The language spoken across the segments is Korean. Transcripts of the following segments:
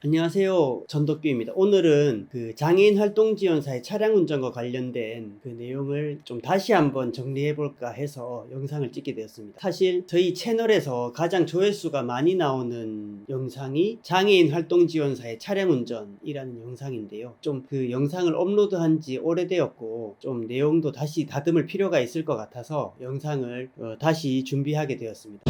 안녕하세요. 전덕규입니다. 오늘은 그 장애인 활동 지원사의 차량 운전과 관련된 그 내용을 좀 다시 한번 정리해 볼까 해서 영상을 찍게 되었습니다. 사실 저희 채널에서 가장 조회수가 많이 나오는 영상이 장애인 활동 지원사의 차량 운전이라는 영상인데요. 좀 그 영상을 업로드한 지 오래되었고 좀 내용도 다시 다듬을 필요가 있을 것 같아서 영상을 다시 준비하게 되었습니다.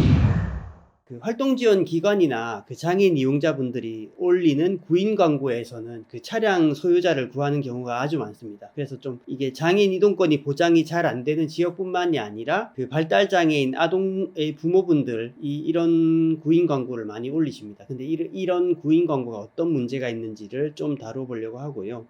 그 활동 지원 기관이나 그 장애인 이용자분들이 올리는 구인 광고에서는 그 차량 소유자를 구하는 경우가 아주 많습니다. 그래서 좀 이게 장애인 이동권이 보장이 잘 안 되는 지역뿐만이 아니라 그 발달 장애인 아동의 부모분들이 이런 구인 광고를 많이 올리십니다. 근데 이런 구인 광고가 어떤 문제가 있는지를 좀 다뤄보려고 하고요.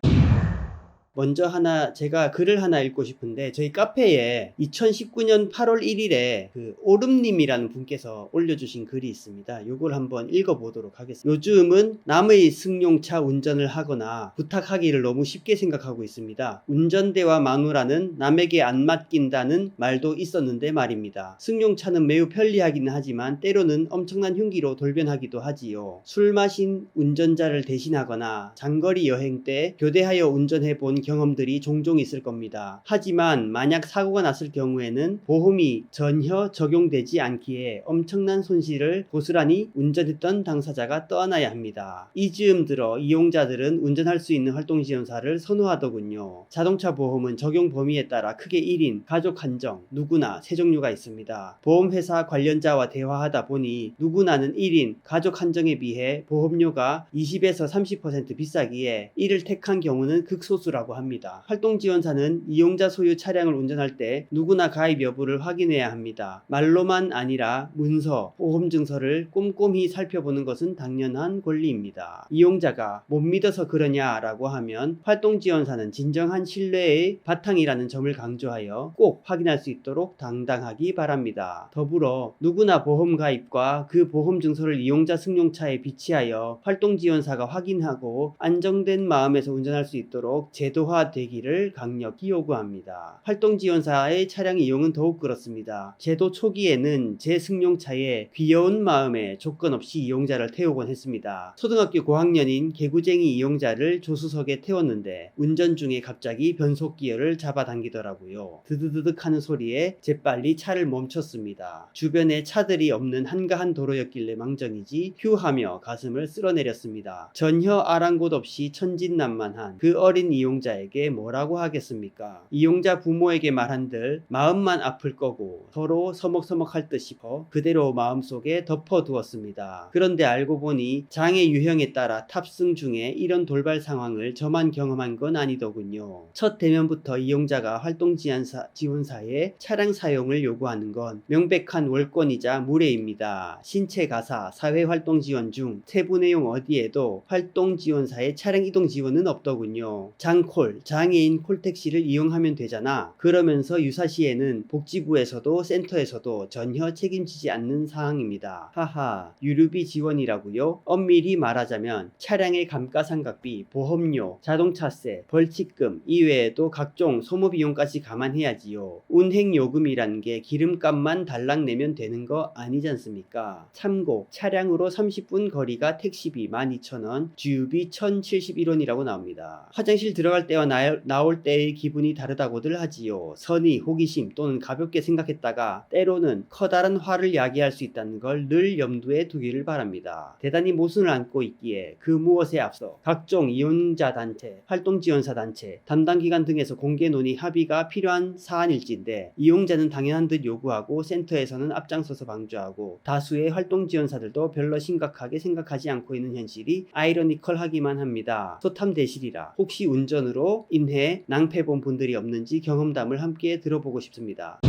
먼저 제가 글을 하나 읽고 싶은데, 저희 카페에 2019년 8월 1일에 그 오름님이라는 분께서 올려주신 글이 있습니다. 이걸 한번 읽어보도록 하겠습니다. 요즘은 남의 승용차 운전을 하거나 부탁하기를 너무 쉽게 생각하고 있습니다. 운전대와 마누라는 남에게 안 맡긴다는 말도 있었는데 말입니다. 승용차는 매우 편리하기는 하지만 때로는 엄청난 흉기로 돌변하기도 하지요. 술 마신 운전자를 대신하거나 장거리 여행 때 교대하여 운전해본 경험들이 종종 있을 겁니다. 하지만 만약 사고가 났을 경우에는 보험이 전혀 적용되지 않기에 엄청난 손실을 고스란히 운전했던 당사자가 떠안아야 합니다. 이 즈음 들어 이용자들은 운전할 수 있는 활동지원사를 선호하더군요. 자동차 보험은 적용 범위에 따라 크게 1인, 가족 한정, 누구나 세 종류가 있습니다. 보험회사 관련자와 대화하다 보니 누구나는 1인, 가족 한정에 비해 보험료가 20에서 30% 비싸기에 이를 택한 경우는 극소수라고 합니다. 활동지원사는 이용자 소유 차량을 운전할 때 누구나 가입 여부를 확인해야 합니다. 말로만 아니라 문서, 보험증서를 꼼꼼히 살펴보는 것은 당연한 권리입니다. 이용자가 못 믿어서 그러냐라고 하면 활동지원사는 진정한 신뢰의 바탕이라는 점을 강조하여 꼭 확인할 수 있도록 당당하기 바랍니다. 더불어 누구나 보험 가입과 그 보험증서를 이용자 승용차에 비치하여 활동지원사가 확인하고 안정된 마음에서 운전할 수 있도록 제도화되기를 강력히 요구합니다. 활동지원사의 차량 이용은 더욱 그렇습니다. 제도 초기에는 제 승용차에 귀여운 마음에 조건 없이 이용자를 태우곤 했습니다. 초등학교 고학년인 개구쟁이 이용자를 조수석에 태웠는데 운전 중에 갑자기 변속 기어를 잡아당기더라고요. 드드드득 하는 소리에 재빨리 차를 멈췄습니다. 주변에 차들이 없는 한가한 도로였길래 망정이지 휴하며 가슴을 쓸어내렸습니다. 전혀 아랑곳 없이 천진난만한 그 어린 이용자에게 뭐라고 하겠습니까? 이용자 부모에게 말한들 마음만 아플 거고 서로 서먹서먹할 듯 싶어 그대로 마음속에 덮어두었습니다. 그런데 알고 보니 장애 유형에 따라 탑승 중에 이런 돌발 상황을 저만 경험한 건 아니더군요. 첫 대면부터 이용자가 활동지원사의 차량 사용을 요구하는 건 명백한 월권이자 무례입니다. 신체 가사, 사회활동 지원 중 세부 내용 어디에도 활동지원사의 차량 이동 지원은 없더군요. 장콜, 장애인 콜택시를 이용하면 되잖아. 그러면서 유사시에는 복지부에서도 센터에서도 전혀 책임지지 않는 사항입니다. 하하, 유류비 지원이라고요? 엄밀히 말하자면 차량의 감가상각비, 보험료, 자동차세, 벌칙금 이외에도 각종 소모비용까지 감안해야지요. 운행요금이란 게 기름값만 달랑 내면 되는 거 아니지 않습니까? 참고 차량으로 30분 거리가 택시비 12,000원, 주유비 1,071원이라고 나옵니다. 화장실 들어갈 때와 나올 때의 기분이 다르다고들 하지요. 선의, 호기심 또는 가볍게 생각했다가 때로는 커다란 화를 야기할 수 있다는 걸 늘 염두에 두기를 바랍니다. 대단히 모순을 안고 있기에 그 무엇에 앞서 각종 이용자 단체, 활동지원사 단체, 담당기관 등에서 공개 논의 합의가 필요한 사안일진데 이용자는 당연한 듯 요구하고 센터에서는 앞장서서 방조하고 다수의 활동지원사들도 별로 심각하게 생각하지 않고 있는 현실이 아이러니컬하기만 합니다. 소탐대실이라 혹시 운전으로 인해 낭패본 분들이 없는지 경험담을 함께 들어보고 싶습니다.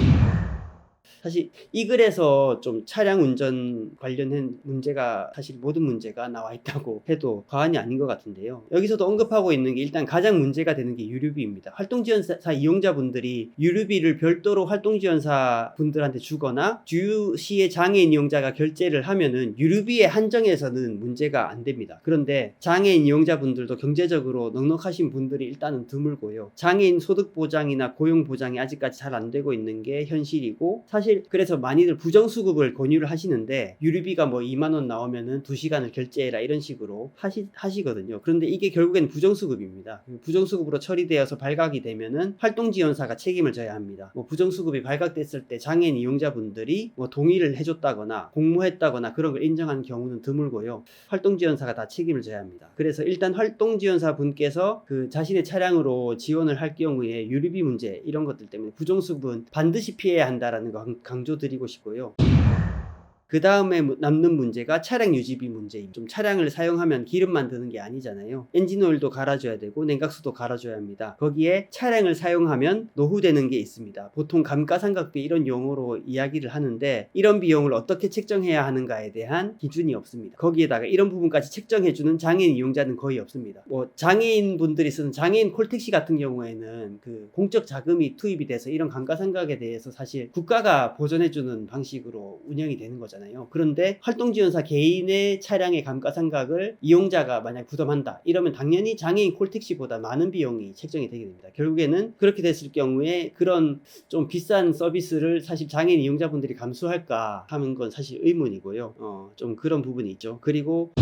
사실 이 글에서 좀 차량 운전 관련한 문제가 사실 모든 문제가 나와 있다고 해도 과언이 아닌 것 같은데요. 여기서도 언급하고 있는 게 일단 가장 문제가 되는 게 유류비입니다. 활동지원사 이용자분들이 유류비를 별도로 활동지원사 분들한테 주거나 주유시의 장애인 이용자가 결제를 하면은 유류비에 한정해서는 문제가 안 됩니다. 그런데 장애인 이용자분들도 경제적으로 넉넉하신 분들이 일단은 드물고요. 장애인 소득보장이나 고용보장이 아직까지 잘 안 되고 있는 게 현실이고 사실 사실 그래서 많이들 부정수급을 권유를 하시는데 유류비가 뭐 2만 원 나오면은 2시간을 결제해라 이런 식으로 하시거든요. 그런데 이게 결국엔 부정수급입니다. 부정수급으로 처리되어서 발각이 되면은 활동지원사가 책임을 져야 합니다. 뭐 부정수급이 발각됐을 때 장애인 이용자분들이 뭐 동의를 해줬다거나 공모했다거나 그런 걸 인정한 경우는 드물고요. 활동지원사가 다 책임을 져야 합니다. 그래서 일단 활동지원사 분께서 그 자신의 차량으로 지원을 할 경우에 유류비 문제 이런 것들 때문에 부정수급은 반드시 피해야 한다라는 거 강조드리고 싶고요. 그 다음에 남는 문제가 차량 유지비 문제입니다. 좀 차량을 사용하면 기름만 드는 게 아니잖아요. 엔진오일도 갈아줘야 되고 냉각수도 갈아줘야 합니다. 거기에 차량을 사용하면 노후되는 게 있습니다. 보통 감가상각비 이런 용어로 이야기를 하는데 이런 비용을 어떻게 책정해야 하는가에 대한 기준이 없습니다. 거기에다가 이런 부분까지 책정해주는 장애인 이용자는 거의 없습니다. 뭐 장애인 분들이 쓰는 장애인 콜택시 같은 경우에는 그 공적 자금이 투입이 돼서 이런 감가상각에 대해서 사실 국가가 보전해주는 방식으로 운영이 되는 거잖아요. 그런데 활동지원사 개인의 차량의 감가상각을 이용자가 만약 부담한다 이러면 당연히 장애인 콜택시보다 많은 비용이 책정이 되게 됩니다. 결국에는 그렇게 됐을 경우에 그런 좀 비싼 서비스를 사실 장애인 이용자분들이 감수할까 하는 건 사실 의문이고요. 좀 그런 부분이 있죠. 그리고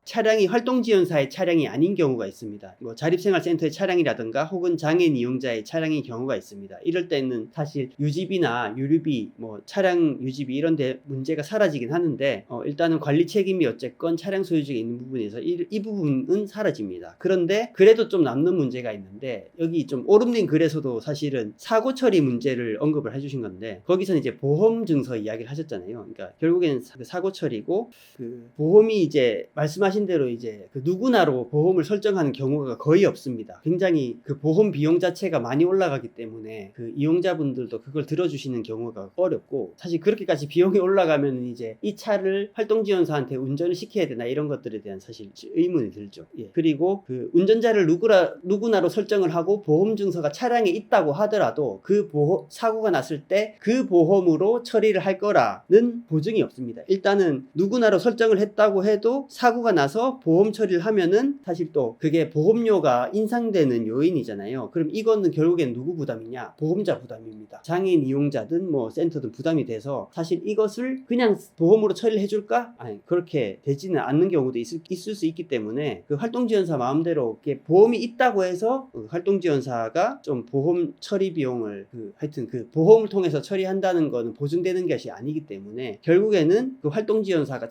차량이 활동지원사의 차량이 아닌 경우가 있습니다. 뭐 자립생활센터의 차량이라든가 혹은 장애인 이용자의 차량인 경우가 있습니다. 이럴 때는 사실 유지비나 유류비, 뭐 차량 유지비 이런 데 문제가 사라지긴 하는데 일단은 관리 책임이 어쨌건 차량 소유주에 있는 부분에서 이 부분은 사라집니다. 그런데 그래도 좀 남는 문제가 있는데 여기 좀 오름린 글에서도 사실은 사고 처리 문제를 언급을 해주신 건데 거기서는 이제 보험 증서 이야기를 하셨잖아요. 그러니까 결국에는 사고 처리고 그 보험이 이제 말씀하신 대로 이제 그 누구나로 보험을 설정하는 경우가 거의 없습니다. 굉장히 그 보험 비용 자체가 많이 올라가기 때문에 그 이용자분들도 그걸 들어주시는 경우가 어렵고 사실 그렇게까지 비용이 올라가면 이제 이 차를 활동지원사한테 운전을 시켜야 되나 이런 것들에 대한 사실 의문이 들죠. 예. 그리고 그 운전자를 누구나로 설정을 하고 보험 증서가 차량에 있다고 하더라도 그 사고가 났을 때 그 보험으로 처리를 할 거라는 보증이 없습니다. 일단은 누구나로 설정을 했다고 해도 사고가 나서 보험 처리를 하면은 사실 또 그게 보험료가 인상되는 요인이잖아요. 그럼 이거는 결국엔 누구 부담이냐? 보험자 부담입니다. 장애인 이용자든 뭐 센터든 부담이 돼서 사실 이것을 그냥 보험으로 처리를 해줄까? 아니 그렇게 되지는 않는 경우도 있을 수 있기 때문에 그 활동지원사 마음대로 보험이 있다고 해서 활동지원사가 좀 보험 처리 비용을 하여튼 그 보험을 통해서 처리한다는 거는 보증되는 것이 아니기 때문에 결국에는 그 활동지원사가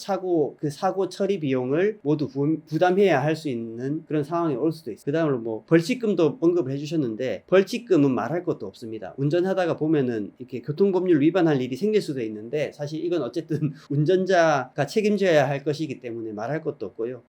그 사고 처리 비용을 모두 부담해야 할 수 있는 그런 상황이 올 수도 있어요. 그 다음으로 뭐 벌칙금도 언급을 해주셨는데 벌칙금은 말할 것도 없습니다. 운전하다가 보면은 이렇게 교통법률 위반할 일이 생길 수도 있는데 사실 이건 어쨌든 운전자가 책임져야 할 것이기 때문에 말할 것도 없고요.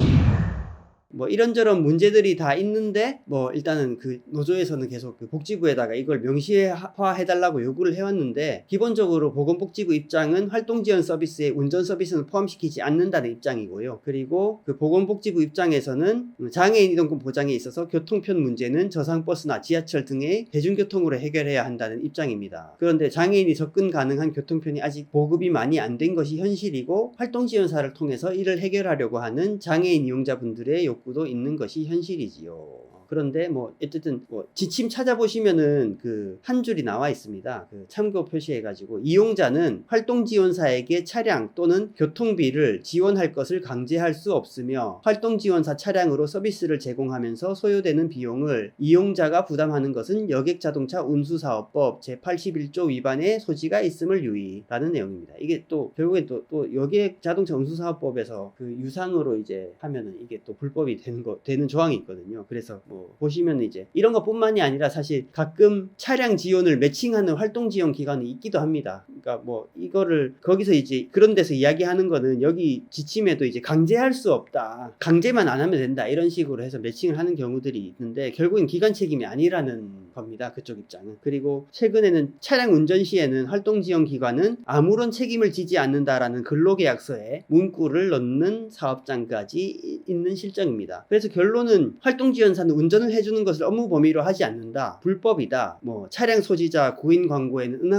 뭐 이런저런 문제들이 다 있는데 뭐 일단은 그 노조에서는 계속 그 복지부에다가 이걸 명시화해달라고 요구를 해왔는데 기본적으로 보건복지부 입장은 활동지원 서비스에 운전 서비스는 포함시키지 않는다는 입장이고요. 그리고 그 보건복지부 입장에서는 장애인 이동권 보장에 있어서 교통편 문제는 저상버스나 지하철 등의 대중교통으로 해결해야 한다는 입장입니다. 그런데 장애인이 접근 가능한 교통편이 아직 보급이 많이 안 된 것이 현실이고 활동지원사를 통해서 이를 해결하려고 하는 장애인 이용자분들의 욕구도 있는 것이 현실이지요. 그런데 뭐 어쨌든 뭐 지침 찾아보시면은 그 한 줄이 나와 있습니다. 그 참고 표시해가지고 이용자는 활동지원사에게 차량 또는 교통비를 지원할 것을 강제할 수 없으며 활동지원사 차량으로 서비스를 제공하면서 소요되는 비용을 이용자가 부담하는 것은 여객자동차 운수사업법 제81조 위반의 소지가 있음을 유의라는 내용입니다. 이게 또 결국엔 또 여객자동차 운수사업법에서 그 유상으로 이제 하면은 이게 또 불법이 되는 조항이 있거든요. 그래서 뭐 보시면 이제 이런 것뿐만이 아니라 사실 가끔 차량 지원을 매칭하는 활동 지원 기관이 있기도 합니다. 그러니까 뭐 이거를 거기서 이제 그런 데서 이야기하는 거는 여기 지침에도 이제 강제할 수 없다. 강제만 안 하면 된다. 이런 식으로 해서 매칭을 하는 경우들이 있는데 결국엔 기관 책임이 아니라는 겁니다. 그쪽 입장은. 그리고 최근에는 차량 운전 시에는 활동 지원 기관은 아무런 책임을 지지 않는다라는 근로계약서에 문구를 넣는 사업장까지 있는 실정입니다. 그래서 결론은 활동 지원사는 운전을 해주는 것을 업무 범위로 하지 않는다. 불법이다. 뭐 차량 소지자 고인 광고에는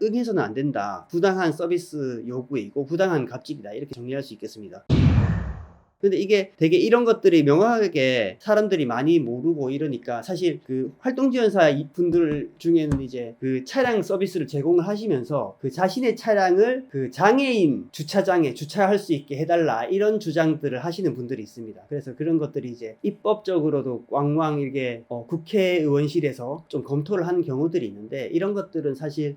응해서는 안 된다. 부당한 서비스 요구이고 부당한 갑질이다. 이렇게 정리할 수 있겠습니다. 근데 이게 되게 이런 것들이 명확하게 사람들이 많이 모르고 이러니까 사실 그 활동지원사 분들 중에는 이제 그 차량 서비스를 제공을 하시면서 그 자신의 차량을 그 장애인 주차장에 주차할 수 있게 해달라 이런 주장들을 하시는 분들이 있습니다. 그래서 그런 것들이 이제 입법적으로도 왕왕 이게 국회의원실에서 좀 검토를 하는 경우들이 있는데 이런 것들은 사실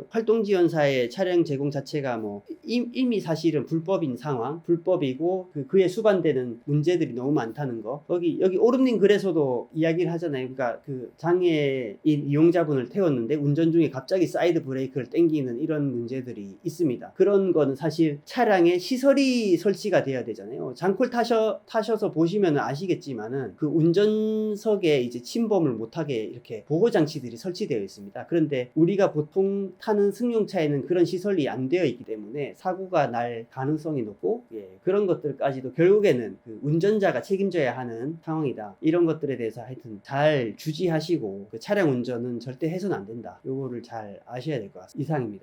활동지원사의 차량 제공 자체가 뭐 이미 사실은 불법인 상황, 불법이고 그에 수반되는 문제들이 너무 많다는 거. 여기 오름님 글에서도 이야기를 하잖아요. 그러니까 그 장애인 이용자분을 태웠는데 운전 중에 갑자기 사이드 브레이크를 땡기는 이런 문제들이 있습니다. 그런 거는 사실 차량에 시설이 설치가 돼야 되잖아요. 장콜 타셔서 보시면 아시겠지만은 그 운전석에 이제 침범을 못하게 이렇게 보호 장치들이 설치되어 있습니다. 그런데 우리가 보통 타는 승용차에는 그런 시설이 안 되어 있기 때문에 사고가 날 가능성이 높고 그런 것들까지도 결국에는 그 운전자가 책임져야 하는 상황이다. 이런 것들에 대해서 하여튼 잘 주지하시고 그 차량 운전은 절대 해서는 안 된다. 요거를 잘 아셔야 될 것 같습니다. 이상입니다.